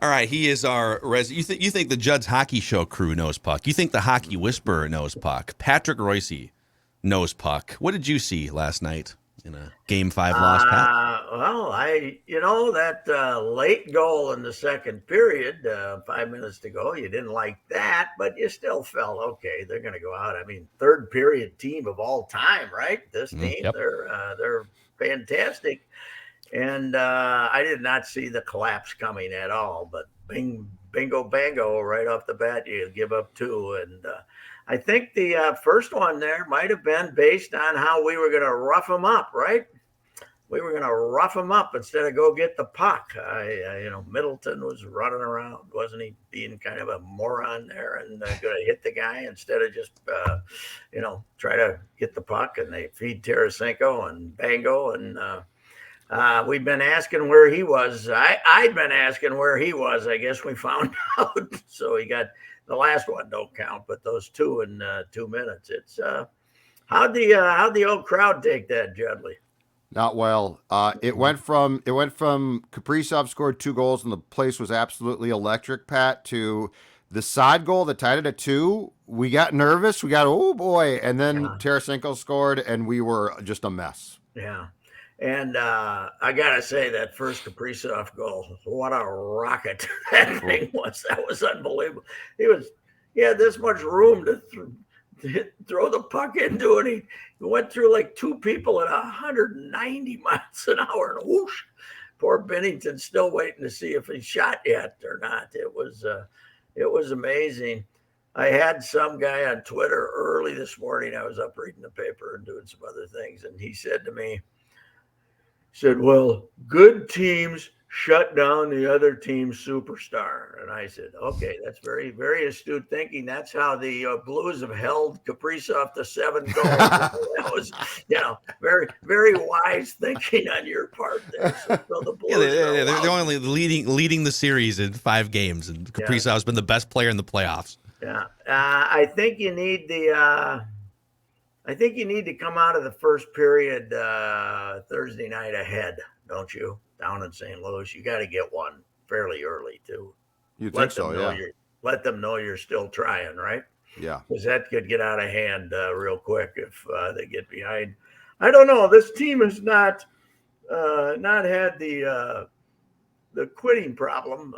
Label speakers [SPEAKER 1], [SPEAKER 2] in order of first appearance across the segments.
[SPEAKER 1] All right, he is our you think the Judd's Hockey Show crew knows puck? You think the Hockey Whisperer knows puck? Patrick Reusse knows puck. What did you see last night in a Game 5 loss, Pat?
[SPEAKER 2] Well, that late goal in the second period, 5 minutes to go, you didn't like that, but you still felt okay. They're going to go out. I mean, third period team of all time, right? This team,
[SPEAKER 1] Yep.
[SPEAKER 2] they're fantastic. And I did not see the collapse coming at all. But bingo, bango, right off the bat, you give up two. And I think the first one there might have been based on how we were going to rough them up, right? We were going to rough them up instead of go get the puck. Middleton was running around, wasn't he? Being kind of a moron there and going to hit the guy instead of just, try to get the puck. And they feed Tarasenko and Bango and. We've been asking where he was. I'd been asking where he was. I guess we found out. So he got the last one don't count, but those two in 2 minutes. It's how'd the old crowd take that, Judley?
[SPEAKER 3] Not well. It went from Kaprizov scored 2 goals and the place was absolutely electric, Pat, to the side goal that tied it at 2. We got nervous. We got, oh boy, and then Tarasenko scored and we were just a mess.
[SPEAKER 2] Yeah. And I got to say, that first Kaprizov goal, what a rocket that thing was. That was unbelievable. He had this much room to throw the puck into, and he went through like 2 people at 190 miles an hour. And whoosh, poor Bennington's still waiting to see if he shot yet or not. It was amazing. I had some guy on Twitter early this morning. I was up reading the paper and doing some other things, and he said to me, well, good teams shut down the other team's superstar. And I said, okay, that's very, very astute thinking. That's how the Blues have held Kaprizov to 7 goals. That was, very, very wise thinking on your part there. So the Blues
[SPEAKER 1] they're only leading the series in 5 games, and Kaprizov's been the best player in the playoffs.
[SPEAKER 2] Yeah, I think you need to come out of the first period Thursday night ahead, don't you? Down in St. Louis, you got to get one fairly early too.
[SPEAKER 3] You think so? Yeah.
[SPEAKER 2] Let them know you're still trying, right?
[SPEAKER 3] Yeah.
[SPEAKER 2] Because that could get out of hand real quick if they get behind. I don't know. This team has not had the quitting problem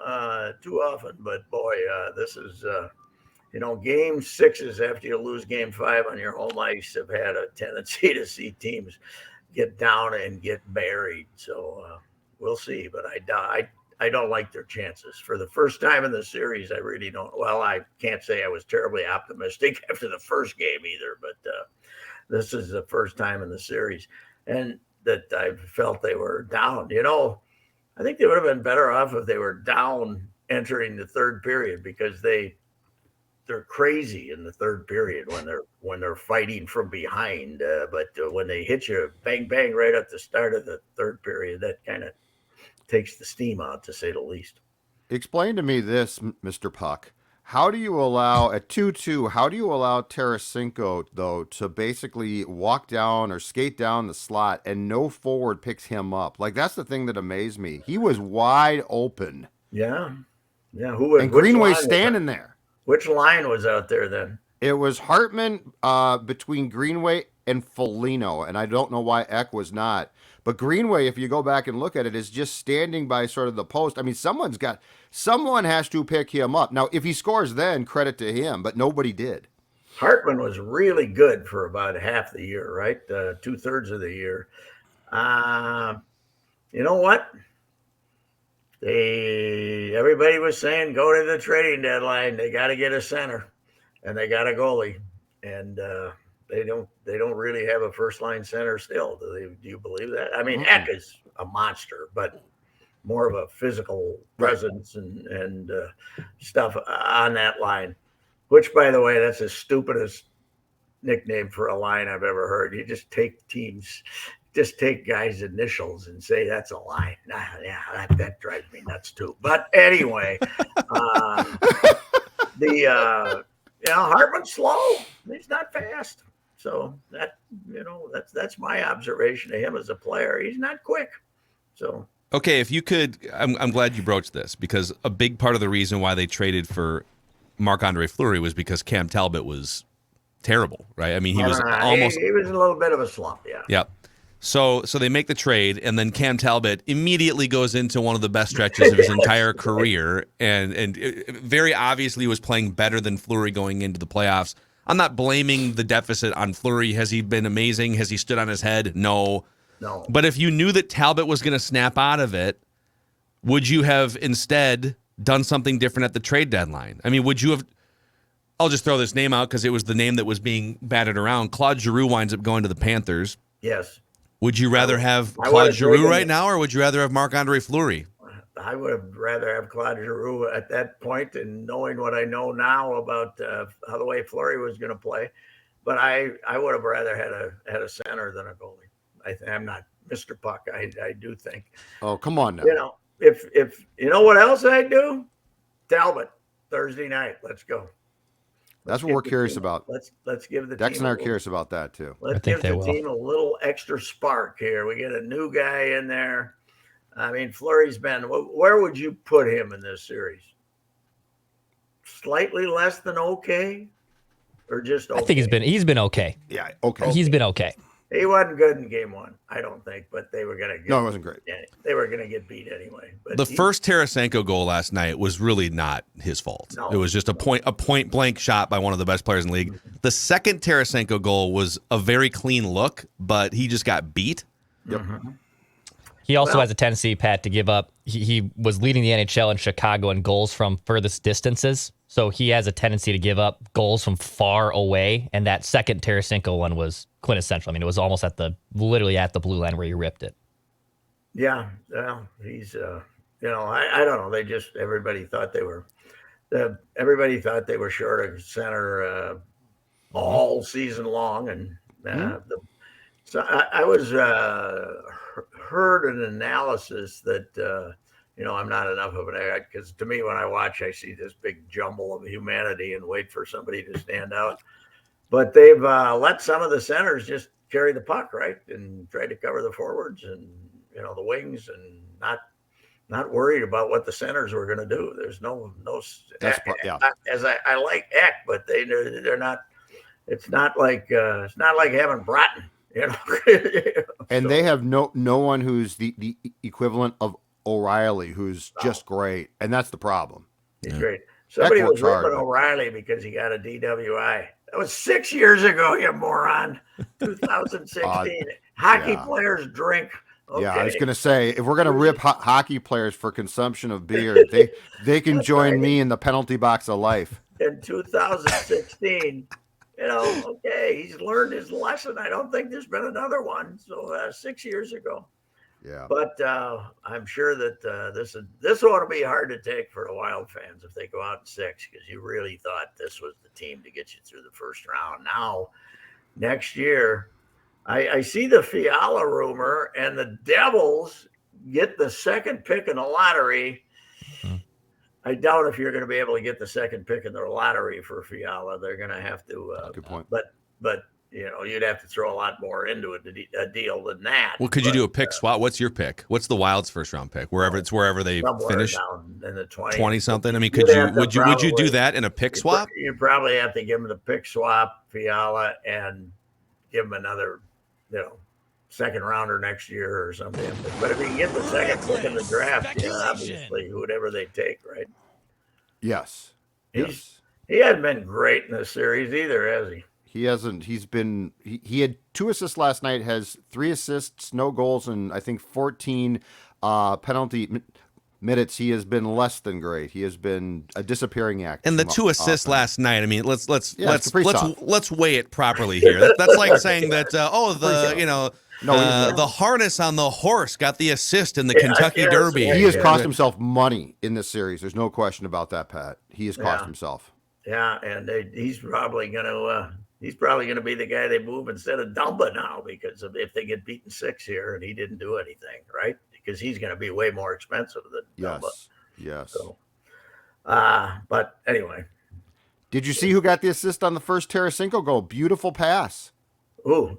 [SPEAKER 2] too often, but boy, this is. Game 6s after you lose game 5 on your home ice have had a tendency to see teams get down and get buried. So we'll see. But I don't like their chances. For the first time in the series, I really don't. Well, I can't say I was terribly optimistic after the first game either. But this is the first time in the series. And that I felt they were down. I think they would have been better off if they were down entering the third period, because they're crazy in the third period when they're fighting from behind. But when they hit you bang, bang right at the start of the third period, that kind of takes the steam out, to say the least.
[SPEAKER 3] Explain to me this, Mr. Puck. How do you allow, at 2-2, how do you allow Tarasenko, though, to basically walk down or skate down the slot and no forward picks him up? Like, that's the thing that amazed me. He was wide open.
[SPEAKER 2] Yeah.
[SPEAKER 3] And Greenway standing there.
[SPEAKER 2] Which line was out there then?
[SPEAKER 3] It was Hartman between Greenway and Foligno, and I don't know why Eck was not. But Greenway, if you go back and look at it, is just standing by sort of the post. I mean, someone has to pick him up. Now, if he scores then, credit to him, but nobody did.
[SPEAKER 2] Hartman was really good for about half the year, right? 2/3 of the year. You know what? Everybody was saying go to the trading deadline. They got to get a center, and they got a goalie, and they don't really have a first line center still. Do you believe that? I mean, Eck is a monster, but more of a physical presence and stuff on that line. Which, by the way, that's the stupidest nickname for a line I've ever heard. You just take guys' initials and say that's a line. That drives me nuts too. But anyway, Hartman's slow. He's not fast. So that's my observation of him as a player. He's not quick. So
[SPEAKER 1] Okay, if you could, I'm glad you broached this because a big part of the reason why they traded for Marc-Andre Fleury was because Cam Talbot was terrible, right? I mean, he was almost.
[SPEAKER 2] He was in a little bit of a slump, yeah.
[SPEAKER 1] Yep. So they make the trade, and then Cam Talbot immediately goes into one of the best stretches of his entire career, and very obviously was playing better than Fleury going into the playoffs. I'm not blaming the deficit on Fleury. Has he been amazing? Has he stood on his head? No. But if you knew that Talbot was going to snap out of it, would you have instead done something different at the trade deadline? I mean, would you have? I'll just throw this name out because it was the name that was being batted around. Claude Giroux winds up going to the Panthers.
[SPEAKER 2] Yes.
[SPEAKER 1] Would you rather have Claude Giroux right now, or would you rather have Marc-Andre Fleury?
[SPEAKER 2] I would have rather have Claude Giroux at that point, and knowing what I know now about how the way Fleury was going to play. But I would have rather had a center than a goalie. I'm not Mr. Puck. I do think.
[SPEAKER 3] Oh, come on now.
[SPEAKER 2] You know, if you know what else I'd do, Talbot Thursday night. Let's go.
[SPEAKER 3] That's what we're curious about.
[SPEAKER 2] Let's give the
[SPEAKER 3] Dex
[SPEAKER 2] team
[SPEAKER 3] and I are curious about that too.
[SPEAKER 2] Let's give the team a little extra spark here. We get a new guy in there. I mean, Fleury's been. Where would you put him in this series? Slightly less than okay, or just okay?
[SPEAKER 4] I think he's been okay.
[SPEAKER 3] Yeah, okay.
[SPEAKER 4] He's been okay.
[SPEAKER 2] He wasn't good in game one, I don't think, but they were gonna get.
[SPEAKER 3] No, it wasn't great.
[SPEAKER 2] They were gonna get beat anyway. But
[SPEAKER 1] the first Tarasenko goal last night was really not his fault.
[SPEAKER 2] No.
[SPEAKER 1] It was just a point blank shot by one of the best players in the league. The second Tarasenko goal was a very clean look, but he just got beat.
[SPEAKER 3] Yep.
[SPEAKER 2] Mm-hmm.
[SPEAKER 4] He also has a tendency, Pat, to give up. He was leading the NHL in Chicago in goals from furthest distances. So he has a tendency to give up goals from far away. And that second Tarasenko one was quintessential. I mean, it was almost literally at the blue line where he ripped it.
[SPEAKER 2] Yeah. Well, he's, I don't know. Everybody thought they were short of center all season long. And so I was heard an analysis that, I'm not enough of an expert because to me, when I watch, I see this big jumble of humanity and wait for somebody to stand out. But they've let some of the centers just carry the puck, right, and try to cover the forwards and the wings, and not worried about what the centers were going to do. There's no. That's as I like Eck, but they're not. It's not like having Bratton.
[SPEAKER 3] And they have no one who's the equivalent of O'Reilly, who's just great, and that's the problem.
[SPEAKER 2] He's great. Somebody was ripping O'Reilly because he got a DWI. That was 6 years ago, you moron. 2016. Hockey players drink. Okay.
[SPEAKER 3] Yeah, I was going to say, if we're going to rip hockey players for consumption of beer, they can join me in the penalty box of life.
[SPEAKER 2] In 2016. Okay, he's learned his lesson. I don't think there's been another one. So 6 years ago.
[SPEAKER 3] Yeah.
[SPEAKER 2] But I'm sure that this ought to be hard to take for the Wild fans if they go out in 6, because you really thought this was the team to get you through the first round. Now, next year, I see the Fiala rumor, and the Devils get the second pick in the lottery. I doubt if you're going to be able to get the second pick in the lottery for Fiala. They're going to have to.
[SPEAKER 3] Good point.
[SPEAKER 2] But you'd have to throw a lot more into a deal than that.
[SPEAKER 1] Well, could you do a pick swap? What's your pick? What's the Wild's first round pick? Wherever they finish,
[SPEAKER 2] down in the
[SPEAKER 1] 20 something. I mean, would you do that in a pick swap?
[SPEAKER 2] You probably have to give him the pick swap, Fiala, and give him another, second rounder next year or something. But if you can get the second pick in the draft, obviously whatever they take, right?
[SPEAKER 3] Yes.
[SPEAKER 2] He hasn't been great in this series either, has he?
[SPEAKER 3] He hasn't. He had 2 assists last night, has 3 assists, no goals, and I think 14 penalty minutes. He has been less than great. He has been a disappearing act.
[SPEAKER 1] And the 2 assists last night. I mean, let's weigh it properly here. That's like saying that the harness on the horse got the assist in the Kentucky Derby.
[SPEAKER 3] He has cost himself money in this series. There's no question about that, Pat. He has cost himself.
[SPEAKER 2] Yeah, and he's probably going to be the guy they move instead of Dumba now, because if they get beaten 6 here and he didn't do anything, right? Because he's going to be way more expensive than Dumba.
[SPEAKER 3] Yes.
[SPEAKER 2] So, but anyway.
[SPEAKER 3] Did you see who got the assist on the first Tarasenko goal? Beautiful pass.
[SPEAKER 2] Ooh.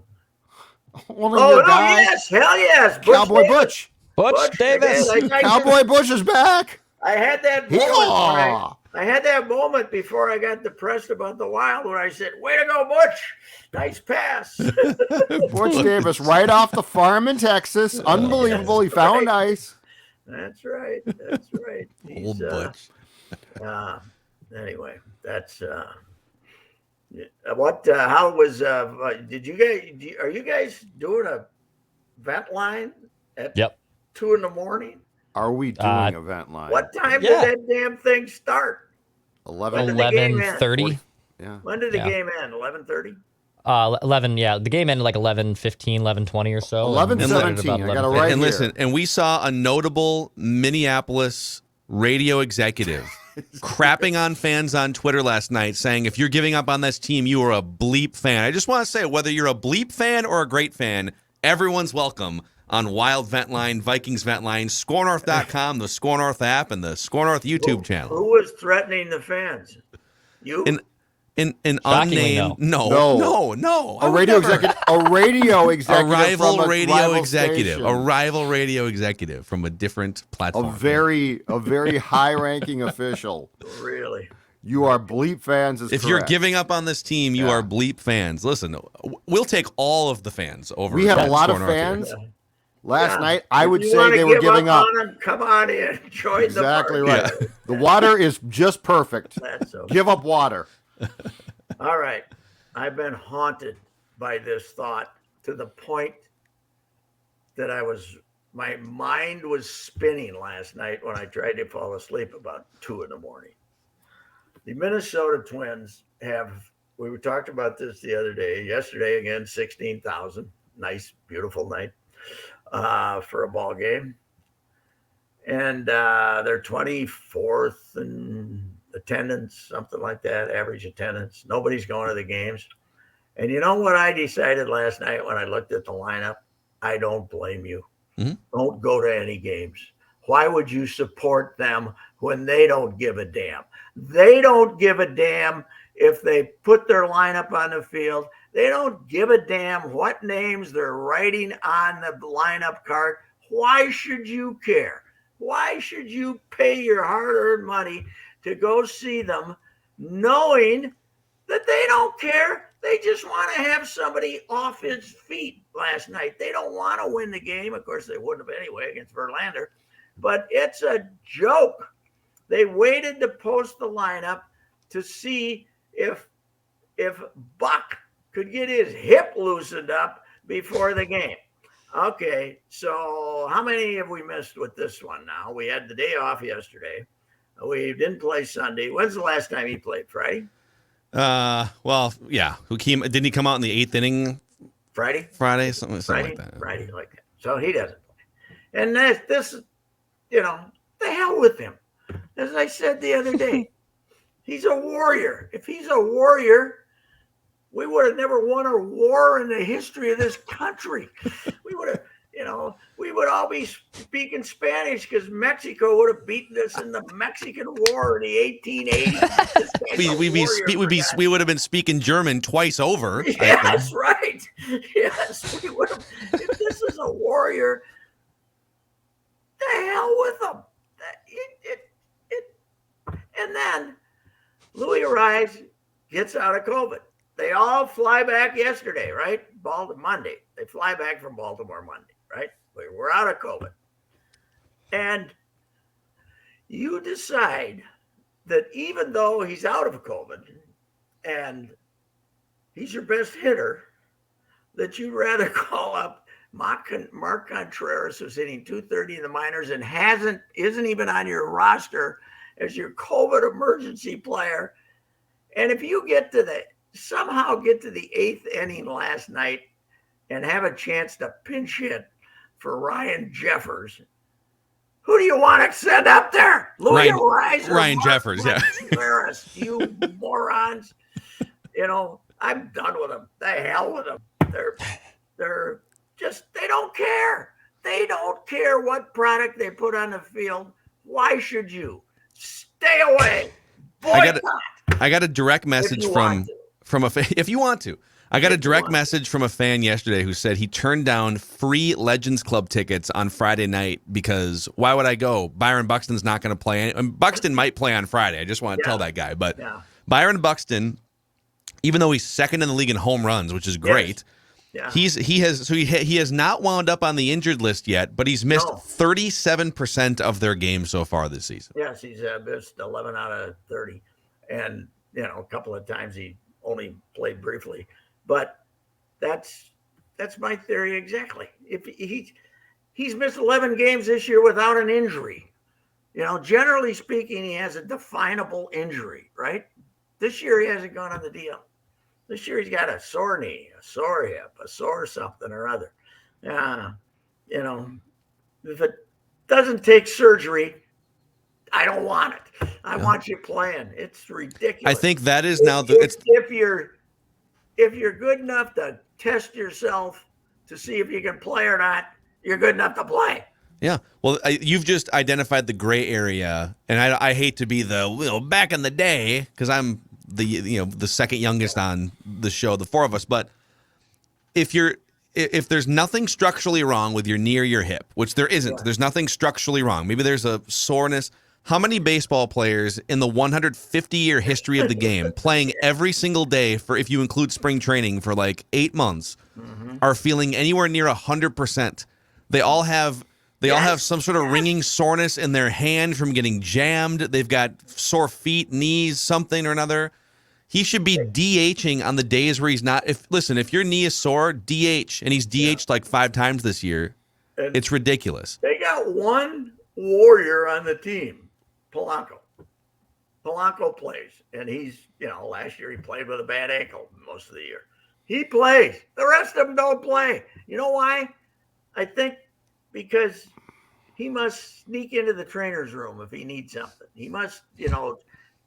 [SPEAKER 3] Yes,
[SPEAKER 2] hell yes.
[SPEAKER 3] Cowboy Butch.
[SPEAKER 4] Butch Davis.
[SPEAKER 3] Cowboy Bush is back.
[SPEAKER 2] I had that moment.
[SPEAKER 3] Hee-haw!
[SPEAKER 2] I had that moment before I got depressed about the Wild where I said, "Way to go, Butch! Nice pass."
[SPEAKER 3] Butch Davis, right off the farm in Texas. Unbelievable. He found ice.
[SPEAKER 2] That's right. That's right.
[SPEAKER 1] Old Butch.
[SPEAKER 2] Anyway, that's what. How was? Did you guys? Are you guys doing a vent line at
[SPEAKER 4] Yep.
[SPEAKER 2] 2 a.m?
[SPEAKER 3] Are we doing event line?
[SPEAKER 2] What time
[SPEAKER 4] Yeah.
[SPEAKER 2] did that damn thing start?
[SPEAKER 4] 11:30.
[SPEAKER 3] Yeah.
[SPEAKER 2] When did the game end? 11:30.
[SPEAKER 4] 11. Yeah, the game ended like 11:15, 11:20 or so.
[SPEAKER 3] 11:17. I got it right
[SPEAKER 1] And
[SPEAKER 3] here.
[SPEAKER 1] listen, and we saw a notable Minneapolis radio executive crapping on fans on Twitter last night, saying, if you're giving up on this team, you are a bleep fan. I just want to say, whether you're a bleep fan or a great fan, everyone's welcome on Wild Vent Line, Vikings Vent Line, ScoreNorth.com, the Score North app, and the Score North YouTube channel.
[SPEAKER 2] Who was threatening the fans? You?
[SPEAKER 1] An
[SPEAKER 4] Shockingly,
[SPEAKER 1] unnamed,
[SPEAKER 3] No.
[SPEAKER 1] no.
[SPEAKER 3] A radio executive. A radio executive.
[SPEAKER 1] A rival
[SPEAKER 3] from a
[SPEAKER 1] radio
[SPEAKER 3] rival
[SPEAKER 1] executive.
[SPEAKER 3] station.
[SPEAKER 1] A rival radio executive from a different platform.
[SPEAKER 3] A very high-ranking official.
[SPEAKER 2] Really?
[SPEAKER 3] You are bleep fans. Is
[SPEAKER 1] If you're
[SPEAKER 3] correct.
[SPEAKER 1] giving up on this team, you
[SPEAKER 3] Yeah.
[SPEAKER 1] are bleep fans. Listen, we'll take all of the fans over.
[SPEAKER 3] We had a
[SPEAKER 1] at
[SPEAKER 3] lot of
[SPEAKER 1] Score North here.
[SPEAKER 3] fans. Last
[SPEAKER 2] Yeah.
[SPEAKER 3] night, I
[SPEAKER 2] If
[SPEAKER 3] would
[SPEAKER 2] you
[SPEAKER 3] say
[SPEAKER 2] wanna
[SPEAKER 3] they were
[SPEAKER 2] give
[SPEAKER 3] giving up.
[SPEAKER 2] on them, come on in. Join
[SPEAKER 3] Exactly
[SPEAKER 2] the
[SPEAKER 3] right.
[SPEAKER 1] Yeah.
[SPEAKER 3] The water is just perfect.
[SPEAKER 2] That's okay.
[SPEAKER 3] Give up water.
[SPEAKER 2] All right. I've been haunted by this thought to the point that my mind was spinning last night when I tried to fall asleep about 2 a.m. The Minnesota Twins we talked about this the other day, yesterday again, 16,000. Nice, beautiful night for a ball game. And they're 24th in attendance, something like that, average attendance. Nobody's going to the games. And you know what I decided last night when I looked at the lineup? I don't blame you.
[SPEAKER 1] Mhm.
[SPEAKER 2] Don't go to any games. Why would you support them when they don't give a damn? They don't give a damn if they put their lineup on the field. They don't give a damn what names they're writing on the lineup card. Why should you care? Why should you pay your hard-earned money to go see them knowing that they don't care? They just want to have somebody off his feet last night. They don't want to win the game. Of course, they wouldn't have anyway against Verlander. But it's a joke. They waited to post the lineup to see if Buck could get his hip loosened up before the game. Okay, so how many have we missed with this one now? We had the day off yesterday. We didn't play Sunday. When's the last time he played? Friday?
[SPEAKER 1] Well, yeah. Didn't he come out in the 8th inning
[SPEAKER 2] Friday?
[SPEAKER 1] Friday? Something
[SPEAKER 2] Friday?
[SPEAKER 1] like that.
[SPEAKER 2] Friday, like that. So he doesn't play. And this, the hell with him. As I said the other day, he's a warrior. If he's a warrior, we would have never won a war in the history of this country. We would have, we would all be speaking Spanish because Mexico would have beaten us in the Mexican War in the 1880s.
[SPEAKER 1] We would have been speaking German twice over.
[SPEAKER 2] Yes, right. Yes, we would have. If this is a warrior, the hell with him. And then Louis Rise gets out of COVID. They all fly back yesterday, right? Monday. They fly back from Baltimore Monday, right? We're out of COVID. And you decide that even though he's out of COVID and he's your best hitter, that you'd rather call up Mark Contreras, who's hitting .230 in the minors and isn't even on your roster as your COVID emergency player. And if you somehow get to the 8th inning last night and have a chance to pinch hit for Ryan Jeffers, who do you want to send up there? Louis Rise or
[SPEAKER 1] Ryan
[SPEAKER 2] Mark
[SPEAKER 1] Jeffers, yeah.
[SPEAKER 2] Contreras, you morons. I'm done with them. The hell with them. They're just, they don't care. They don't care what product they put on the field. Why should you? Stay away. Boycott.
[SPEAKER 1] I got a direct message from if you want to. I got a direct message from a fan yesterday who said he turned down free Legends Club tickets on Friday night because why would I go? Byron Buxton's not going to play. Buxton might play on Friday. I just want to tell that guy. But Byron Buxton, even though he's second in the league in home runs, which is great, he has not wound up on the injured list yet, but he's missed 37% of their games so far this season.
[SPEAKER 2] Yes, he's missed 11 out of 30. And, a couple of times he only played briefly. But that's my theory exactly. If he's missed 11 games this year without an injury. Generally speaking, he has a definable injury, right? This year he hasn't gone on the DL. This year he's got a sore knee, a sore hip, a sore something or other. If it doesn't take surgery, I don't want it. I want you playing. It's ridiculous.
[SPEAKER 1] I think that is
[SPEAKER 2] if you're good enough to test yourself to see if you can play or not, you're good enough to play.
[SPEAKER 1] Yeah. Well, you've just identified the gray area, and I hate to be the back in the day because I'm the second youngest on the show, the four of us. But if there's nothing structurally wrong with your knee or your hip, which there isn't, there's nothing structurally wrong. Maybe there's a soreness. How many baseball players in the 150-year history of the game playing every single day for, if you include spring training, for like 8 months, are feeling anywhere near 100%? They all have some sort of ringing soreness in their hand from getting jammed. They've got sore feet, knees, something or another. He should be DHing on the days where he's not. If your knee is sore, DH, and he's DH'd like 5 times this year. And it's ridiculous.
[SPEAKER 2] They got one warrior on the team. Polanco plays, and he's, last year he played with a bad ankle most of the year. He plays. The rest of them don't play. You know why? I think because he must sneak into the trainer's room if he needs something. He must,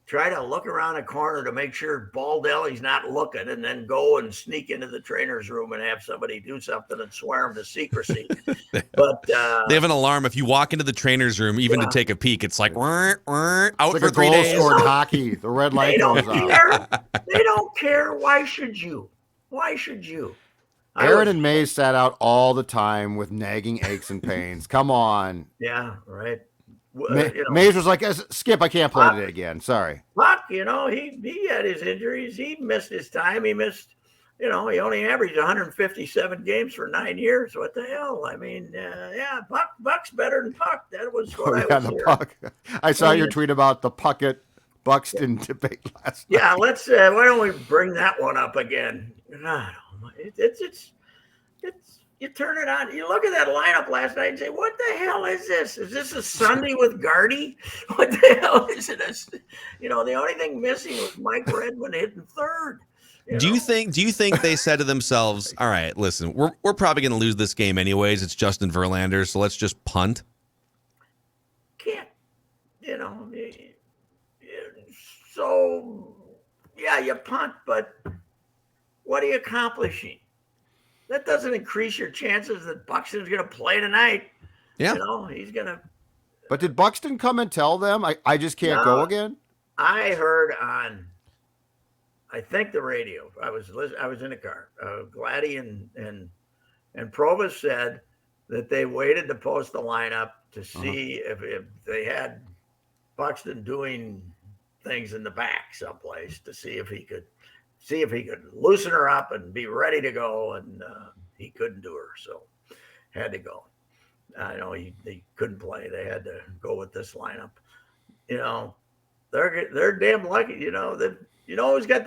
[SPEAKER 2] try to look around a corner to make sure Baldelli's not looking and then go and sneak into the trainer's room and have somebody do something and swear him to secrecy. But
[SPEAKER 1] they have an alarm. If you walk into the trainer's room, even to take a peek, it's like, out
[SPEAKER 3] like
[SPEAKER 1] for 3 days.
[SPEAKER 3] Goal scored hockey. The red light goes off.
[SPEAKER 2] They don't care. Why should you?
[SPEAKER 3] Aaron and May sat out all the time with nagging aches and pains. Come on.
[SPEAKER 2] Yeah, right.
[SPEAKER 3] Mays was like, Skip, I can't play today again. Sorry.
[SPEAKER 2] Buck, he had his injuries. He missed his time. He missed, he only averaged 157 games for 9 years. What the hell? I mean, Buck's better than Puck. That was what I was hearing.
[SPEAKER 3] Puck. I saw your tweet about the Puckett Buxton debate last night.
[SPEAKER 2] Yeah, let's. Why don't we bring that one up again? It's you turn it on. You look at that lineup last night and say, "What the hell is this? Is this a Sunday with Gardy? What the hell is it?" The only thing missing was Mike Redmond hitting third.
[SPEAKER 1] Do you think they said to themselves, "All right, listen, we're probably going to lose this game anyways. It's Justin Verlander, so let's just punt."
[SPEAKER 2] Can't, So yeah, you punt, but what are you accomplishing? That doesn't increase your chances that Buxton's going to play tonight.
[SPEAKER 1] Yeah.
[SPEAKER 2] He's going to.
[SPEAKER 3] But did Buxton come and tell them, I just can't go again?
[SPEAKER 2] I heard on, I think the radio. I was in the car. Gladdy and Provis said that they waited to post the lineup to see if they had Buxton doing things in the back someplace to see if he could loosen her up and be ready to go, and he couldn't do her, so had to go. I know they couldn't play; they had to go with this lineup. They're damn lucky. Who's got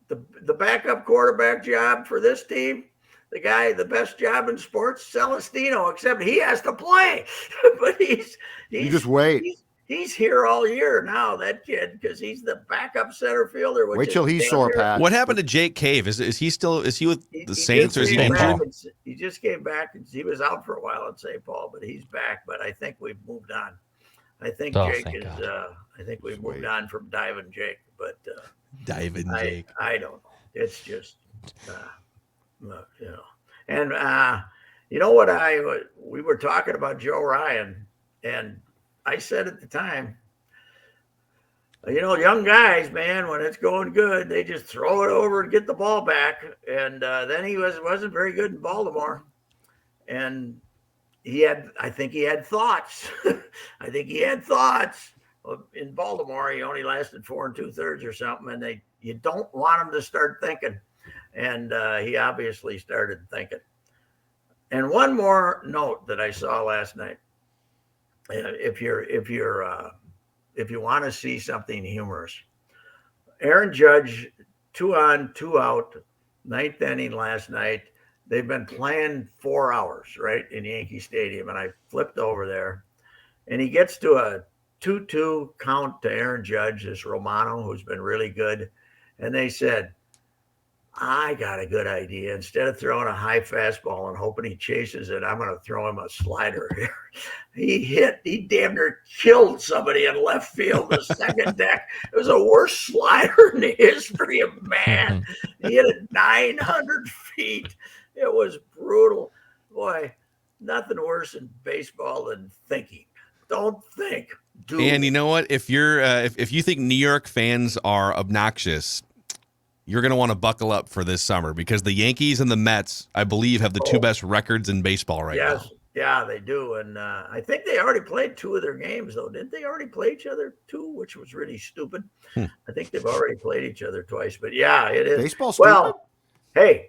[SPEAKER 2] the backup quarterback job for this team? The best job in sports, Celestino. Except he has to play, but
[SPEAKER 3] you just wait.
[SPEAKER 2] He's here all year now, that kid, because he's the backup center fielder.
[SPEAKER 3] Wait till he's sore, Pat.
[SPEAKER 1] What happened to Jake Cave? Is he with the Saints, or is he injured?
[SPEAKER 2] He just came back. He was out for a while at St. Paul, but he's back. But I think we've moved on. I think Jake is. I think we've moved on from Diving Jake. But
[SPEAKER 1] Diving Jake.
[SPEAKER 2] I don't know. It's just, And we were talking about Joe Ryan, and I said at the time, Young guys, man, when it's going good, they just throw it over and get the ball back. And then he wasn't very good in Baltimore, and I think he had thoughts. I think he had thoughts. In Baltimore, he only lasted 4 2/3 or something, and you don't want him to start thinking, and he obviously started thinking. And one more note that I saw last night, if you want to see something humorous, Aaron Judge 2 on 2 out, 9th inning last night. They've been playing 4 hours, right, in Yankee Stadium. And I flipped over there, and he gets to a 2-2 count to Aaron Judge, this Romano, who's been really good. And they said, I got a good idea. Instead of throwing a high fastball and hoping he chases it, I'm going to throw him a slider here. He damn near killed somebody in left field, the second deck. It was the worst slider in the history of man. He hit it 900 feet. It was brutal. Boy, nothing worse in baseball than thinking. Don't think. Do.
[SPEAKER 1] And you know what? If you're if you think New York fans are obnoxious, you're going to want to buckle up for this summer, because the Yankees and the Mets, I believe, have the two best records in baseball right now.
[SPEAKER 2] Yeah, they do. And I think they already played 2 of their games, though. Didn't they already play each other 2, which was really stupid? I think they've already played each other twice. But, yeah, it is.
[SPEAKER 3] Baseball stupid?
[SPEAKER 2] Well, hey,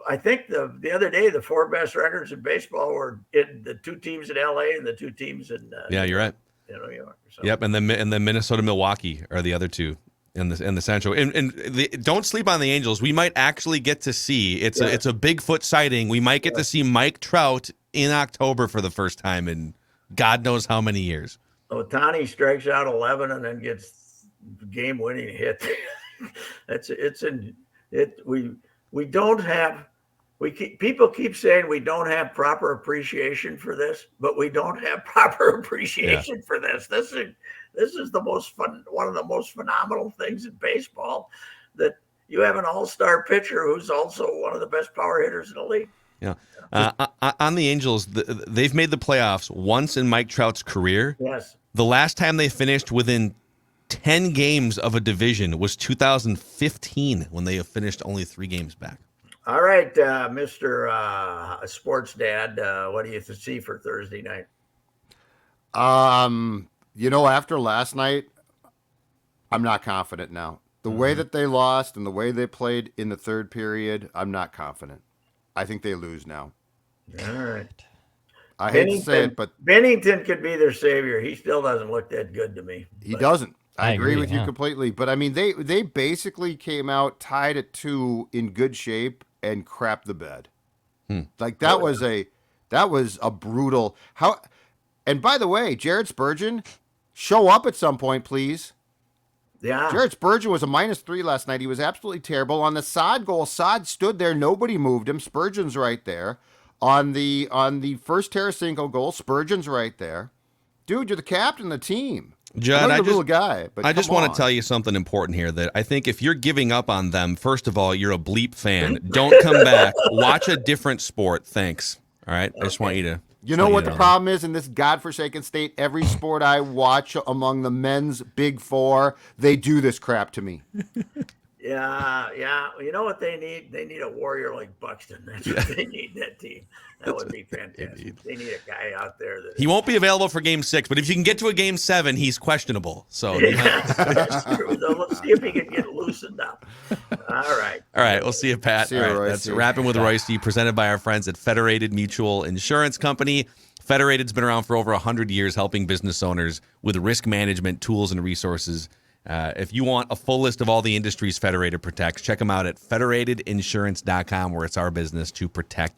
[SPEAKER 2] I think the other day the 4 best records in baseball were in the 2 teams in L.A. and the 2 teams in
[SPEAKER 1] yeah, you're right.
[SPEAKER 2] New York. So.
[SPEAKER 1] Yep, and then Minnesota, Milwaukee are the other 2. In the Central, and don't sleep on the Angels. We might actually get to see it's a Bigfoot sighting. We might get to see Mike Trout in October for the first time in God knows how many years.
[SPEAKER 2] Ohtani strikes out 11 and then gets game-winning hit. People keep saying we don't have proper appreciation for this, but we don't have proper appreciation for this. This is the most fun, one of the most phenomenal things in baseball, that you have an all-star pitcher who's also one of the best power hitters in the league.
[SPEAKER 1] Yeah. On the Angels, they've made the playoffs once in Mike Trout's career.
[SPEAKER 2] Yes.
[SPEAKER 1] The last time they finished within 10 games of a division was 2015, when they have finished only 3 games back.
[SPEAKER 2] All right, Mr. Sports Dad, what do you see for Thursday night?
[SPEAKER 3] After last night, I'm not confident now. The way that they lost and the way they played in the third period, I'm not confident. I think they lose now.
[SPEAKER 2] All right.
[SPEAKER 3] I hate to say it, but
[SPEAKER 2] Bennington could be their savior. He still doesn't look that good to me.
[SPEAKER 3] He doesn't. I agree with you
[SPEAKER 4] yeah.
[SPEAKER 3] completely. But, I mean, they basically came out tied at 2 in good shape and crapped the bed. Like, that was a brutal – how. And, by the way, Jared Spurgeon – show up at some point, please.
[SPEAKER 2] Yeah.
[SPEAKER 3] Jared Spurgeon was a -3 last night. He was absolutely terrible. On the Sod goal, Sod stood there. Nobody moved him. Spurgeon's right there. On the first Tarasenko goal, Spurgeon's right there. Dude, you're the captain of the team.
[SPEAKER 1] Judd,
[SPEAKER 3] I just
[SPEAKER 1] want to tell you something important here, that I think if you're giving up on them, first of all, you're a bleep fan. Don't come back. Watch a different sport. Thanks. All right? I just want you to...
[SPEAKER 3] You know what the problem is in this godforsaken state? Every sport I watch among the men's big 4, they do this crap to me.
[SPEAKER 2] Yeah. You know what they need? They need a warrior like Buxton. That's what they need, that team. That would be fantastic. They need a guy out there that...
[SPEAKER 1] He won't be available for Game 6, but if you can get to a Game 7, he's questionable. So
[SPEAKER 2] that's true. So let's see if he can get loosened up. All right.
[SPEAKER 1] We'll see you, Pat.
[SPEAKER 3] See you,
[SPEAKER 1] All right,
[SPEAKER 3] Royce.
[SPEAKER 1] that's Rapping with Reusse, presented by our friends at Federated Mutual Insurance Company. Federated's been around for over 100 years, helping business owners with risk management tools and resources. If you want a full list of all the industries Federated protects, check them out at federatedinsurance.com, where it's our business to protect